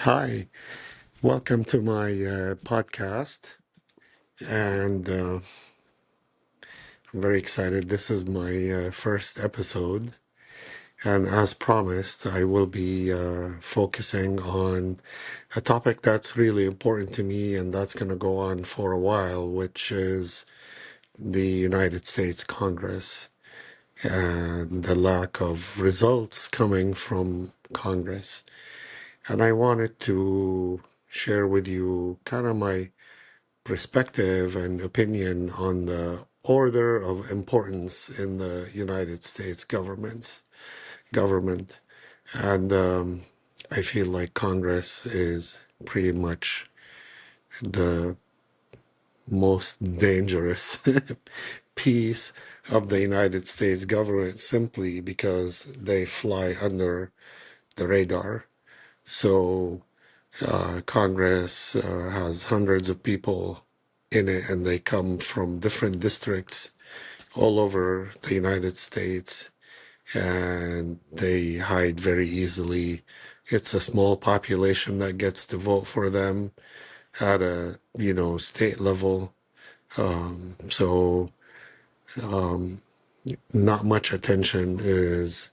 Hi, welcome to my podcast. And I'm very excited. This is my first episode. And as promised, I will be focusing on a topic that's really important to me, and that's going to go on for a while, which is the United States Congress and the lack of results coming from Congress. And I wanted to share with you kind of my perspective and opinion on the order of importance in the United States government. And I feel like Congress is pretty much the most dangerous piece of the United States government simply because they fly under the radar. So Congress has hundreds of people in it, and they come from different districts all over the United States, and they hide very easily. It's a small population that gets to vote for them at a state level. So not much attention is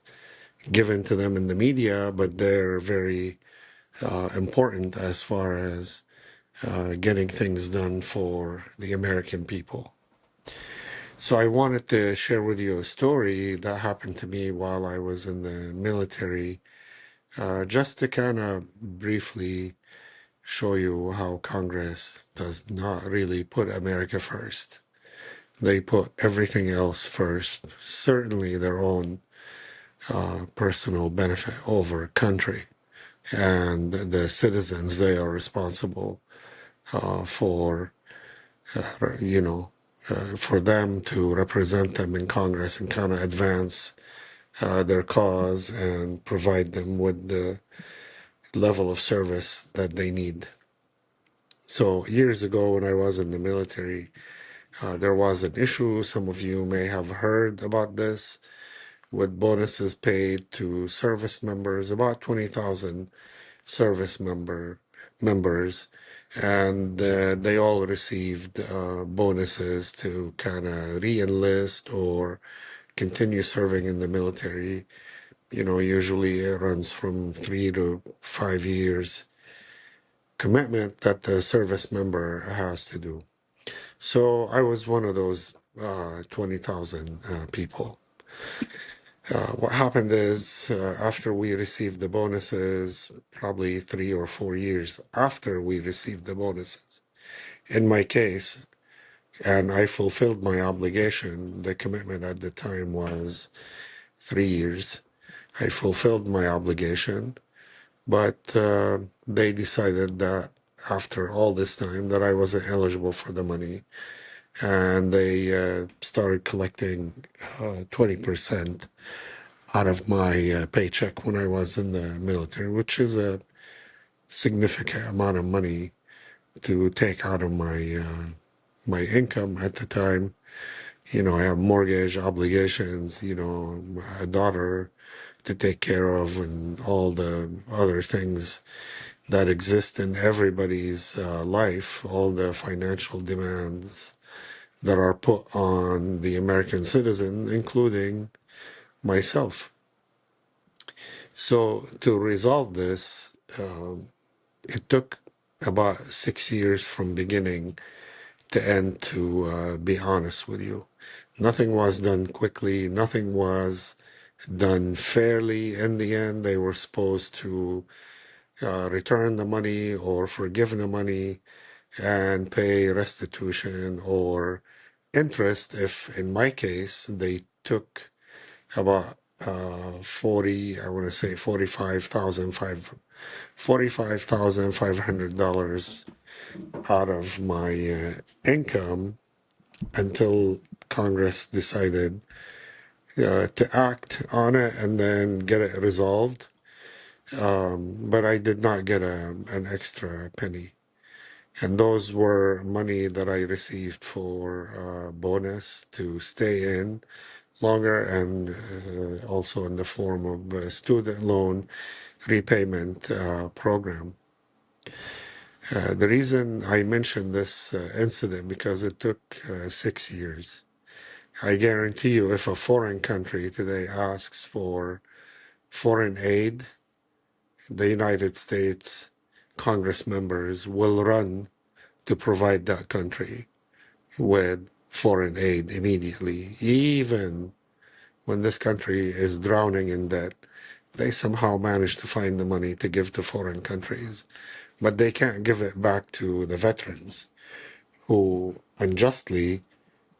given to them in the media, but they're very important as far as getting things done for the American people. So I wanted to share with you a story that happened to me while I was in the military, just to kind of briefly show you how Congress does not really put America first. They put everything else first, certainly their own personal benefit over country and the citizens they are responsible for, you know, for them to represent them in Congress and kind of advance their cause and provide them with the level of service that they need. So years ago, when I was in the military, there was an issue. Some of you may have heard about this with bonuses paid to service members, about 20,000 service members, and they all received bonuses to kind of re-enlist or continue serving in the military. Usually it runs from 3 to 5 years commitment that the service member has to do. So I was one of those 20,000 people. What happened is, after we received the bonuses, probably 3 or 4 years after we received the bonuses, in my case, and I fulfilled my obligation, the commitment at the time was 3 years. I fulfilled my obligation, but they decided that after all this time that I wasn't eligible for the money, and they started collecting 20% out of my paycheck when I was in the military, which is a significant amount of money to take out of my income at the time. I have mortgage obligations, a daughter to take care of, and all the other things that exist in everybody's life, all the financial demands that are put on the American citizen, including myself. So to resolve this, it took about 6 years from beginning to end, to be honest with you. Nothing was done quickly. Nothing was done fairly. In the end, they were supposed to return the money or forgive the money and pay restitution or interest if, in my case, they took about 40, I want to say $45,500 out of my income until Congress decided to act on it and then get it resolved. But I did not get an extra penny. And those were money that I received for bonus to stay in longer, and also in the form of a student loan repayment program. The reason I mentioned this incident because it took 6 years. I guarantee you, if a foreign country today asks for foreign aid, the United States Congress members will run to provide that country with foreign aid immediately. Even when this country is drowning in debt, they somehow manage to find the money to give to foreign countries. But they can't give it back to the veterans who unjustly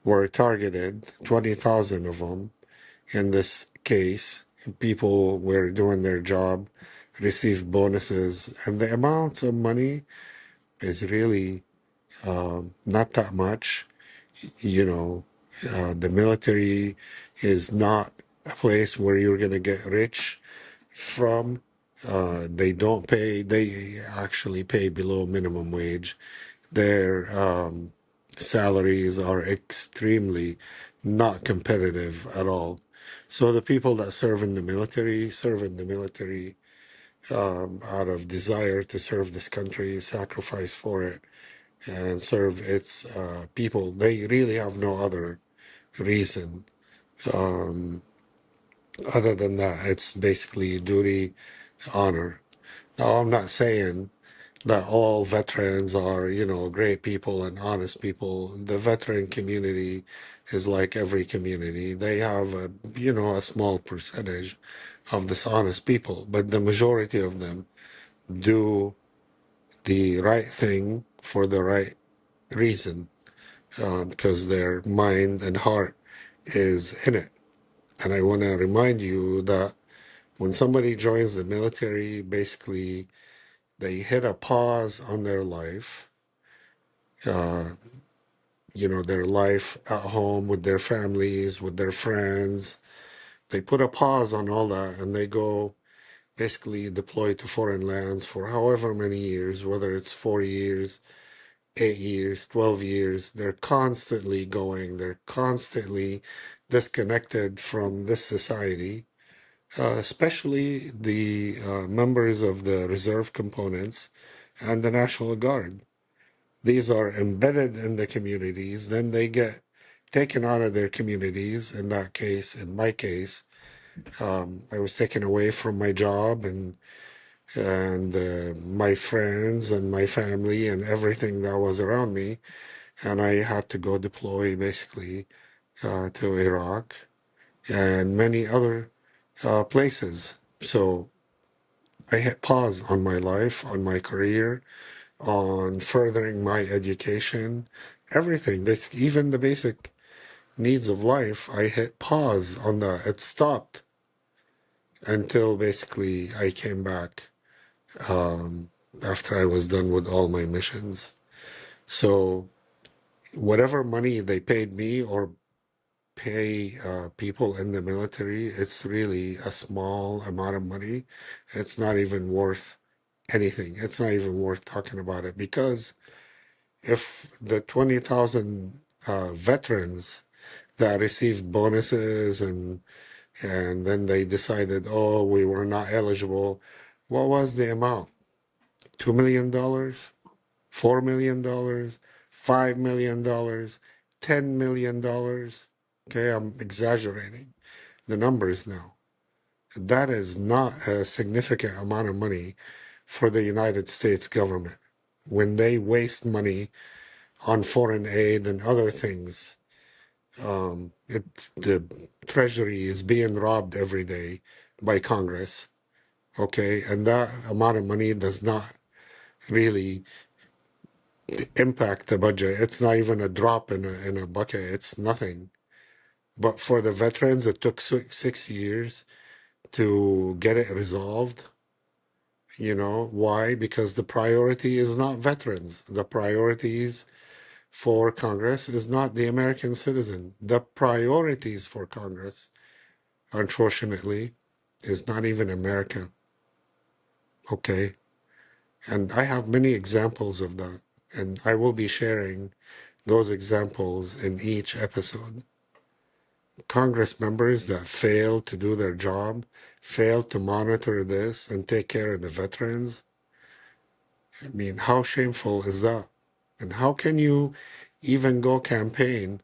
were targeted, 20,000 of them. In this case, people were doing their job, received bonuses, and the amount of money is really not that much. You know, the military is not a place where you're going to get rich from. They don't pay, they actually pay below minimum wage. Their salaries are extremely not competitive at all. So the people that serve in the military out of desire to serve this country, sacrifice for it, and serve its people. They really have no other reason other than that. It's basically duty, honor. Now, I'm not saying that all veterans are, great people and honest people. The veteran community is like every community. They have a small percentage of dishonest people, but the majority of them do the right thing for the right reason, because their mind and heart is in it. And I want to remind you that when somebody joins the military, basically they hit a pause on their life, uh, their life at home with their families, with their friends. They put a pause on all that and they go basically deploy to foreign lands for however many years, whether it's 4 years, 8 years, 12 years. They're constantly going, they're constantly disconnected from this society, especially the members of the reserve components and the National Guard. These are embedded in the communities, then they get taken out of their communities. In that case, in my case, I was taken away from my job and my friends and my family and everything that was around me, and I had to go deploy basically to Iraq and many other places. So I hit pause on my life, on my career, on furthering my education, everything, basically, even the basic needs of life. I hit pause on that. It stopped until basically I came back after I was done with all my missions. So whatever money they paid me or pay people in the military, it's really a small amount of money. It's not even worth anything. It's not even worth talking about it, because if the 20,000 veterans that received bonuses and then they decided, oh, we were not eligible, what was the amount? $2 million, $4 million, $5 million, $10 million. Okay, I'm exaggerating the numbers now. That is not a significant amount of money for the United States government when they waste money on foreign aid and other things. The Treasury is being robbed every day by Congress, okay? And that amount of money does not really impact the budget. It's not even a drop in a bucket. It's nothing. But for the veterans, it took 6 years to get it resolved. Why? Because the priority is not veterans. The priorities for Congress is not the American citizen. The priorities for Congress, unfortunately, is not even America. Okay? And I have many examples of that. And I will be sharing those examples in each episode. Congress members that fail to do their job, fail to monitor this and take care of the veterans, I mean, how shameful is that? And how can you even go campaign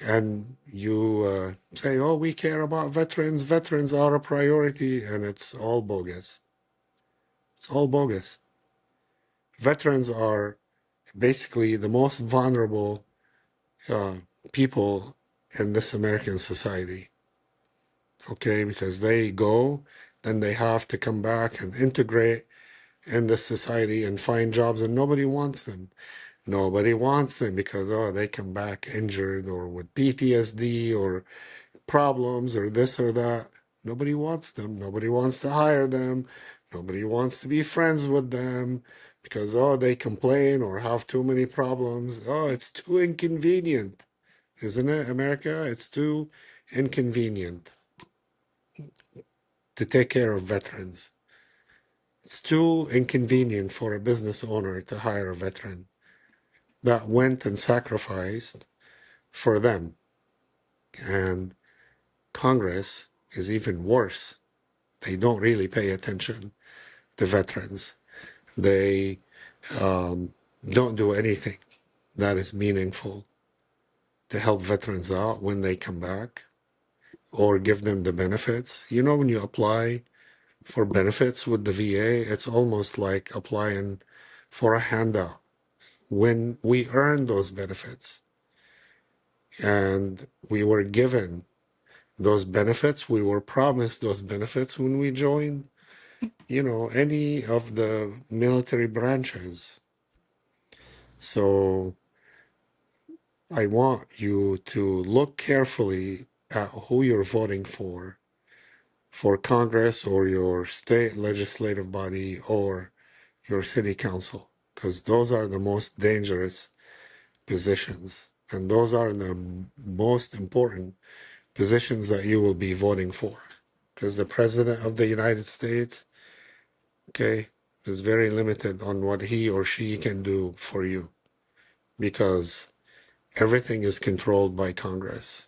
and you say, oh, we care about veterans, veterans are a priority, and it's all bogus. It's all bogus. Veterans are basically the most vulnerable uh, people in this American society, okay? Because they go, then they have to come back and integrate in the society and find jobs, and nobody wants them. Nobody wants them because, oh, they come back injured or with PTSD or problems or this or that. Nobody wants them. Nobody wants to hire them. Nobody wants to be friends with them because, oh, they complain or have too many problems. Oh, it's too inconvenient. Isn't it, America? It's too inconvenient to take care of veterans. It's too inconvenient for a business owner to hire a veteran that went and sacrificed for them. And Congress is even worse. They don't really pay attention to veterans. They don't do anything that is meaningful to help veterans out when they come back or give them the benefits. You know, when you apply for benefits with the VA, it's almost like applying for a handout. When we earn those benefits and we were given those benefits, we were promised those benefits when we joined, you know, any of the military branches. So I want you to look carefully at who you're voting for Congress or your state legislative body or your city council, because those are the most dangerous positions. And those are the most important positions that you will be voting for. Because the President of the United States, okay, is very limited on what he or she can do for you because everything is controlled by Congress.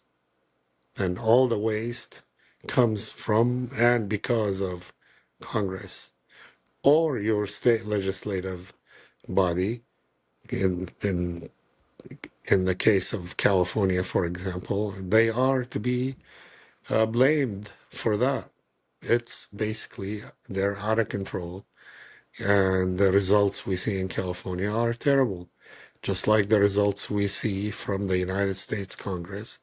And all the waste comes from and because of Congress or your state legislative body. In the case of California, for example, they are to be blamed for that. It's basically they're out of control, and the results we see in California are terrible, just like the results we see from the United States Congress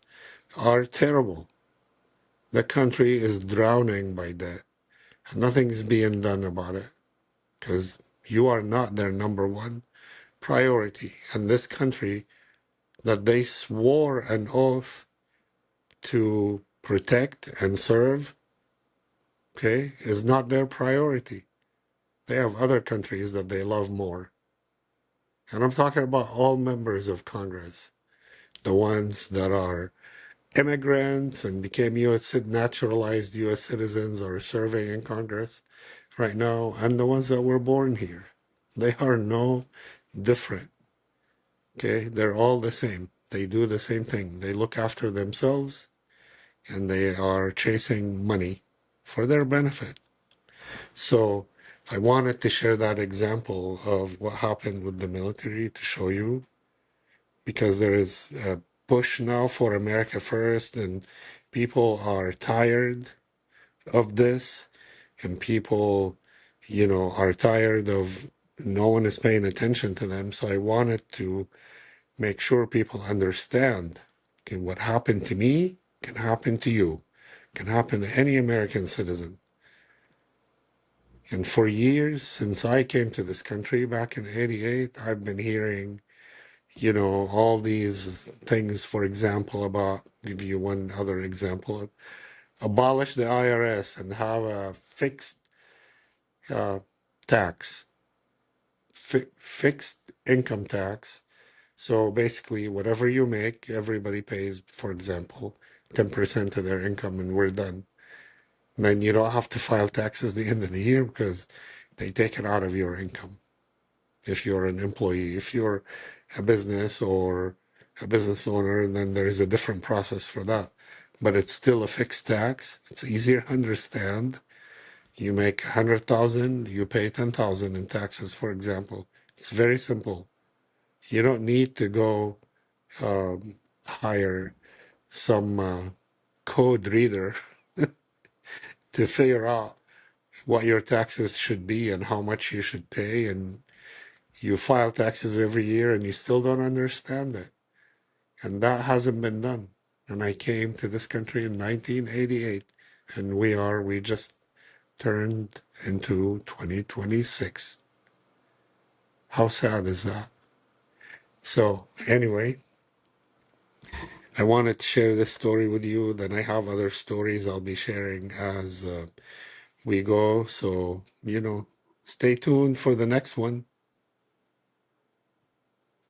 are terrible. The country is drowning by debt. Nothing's being done about it because you are not their number one priority. And this country that they swore an oath to protect and serve, okay, is not their priority. They have other countries that they love more. And I'm talking about all members of Congress, the ones that are immigrants and became naturalized U.S. citizens are serving in Congress right now, and the ones that were born here. They are no different. Okay, they're all the same. They do the same thing. They look after themselves and they are chasing money for their benefit. So I wanted to share that example of what happened with the military to show you, because there is a push now for America First, and people are tired of this, and people, you know, are tired of no one is paying attention to them. So I wanted to make sure people understand, okay, what happened to me can happen to you, can happen to any American citizen. And for years, since I came to this country back in '88, I've been hearing, you know, all these things, for example, about, give you one other example, abolish the IRS and have a fixed uh, tax, fixed income tax. So basically, whatever you make, everybody pays, for example, 10% of their income, and we're done. And then you don't have to file taxes at the end of the year because they take it out of your income. If you're an employee, if you're a business or a business owner, then there is a different process for that. But it's still a fixed tax. It's easier to understand. You make 100,000, you pay 10,000 in taxes, for example. It's very simple. You don't need to go hire some code reader to figure out what your taxes should be and how much you should pay. And you file taxes every year and you still don't understand it. And that hasn't been done. And I came to this country in 1988, and we just turned into 2026. How sad is that? So, anyway, I wanted to share this story with you. Then I have other stories I'll be sharing as we go. So, stay tuned for the next one.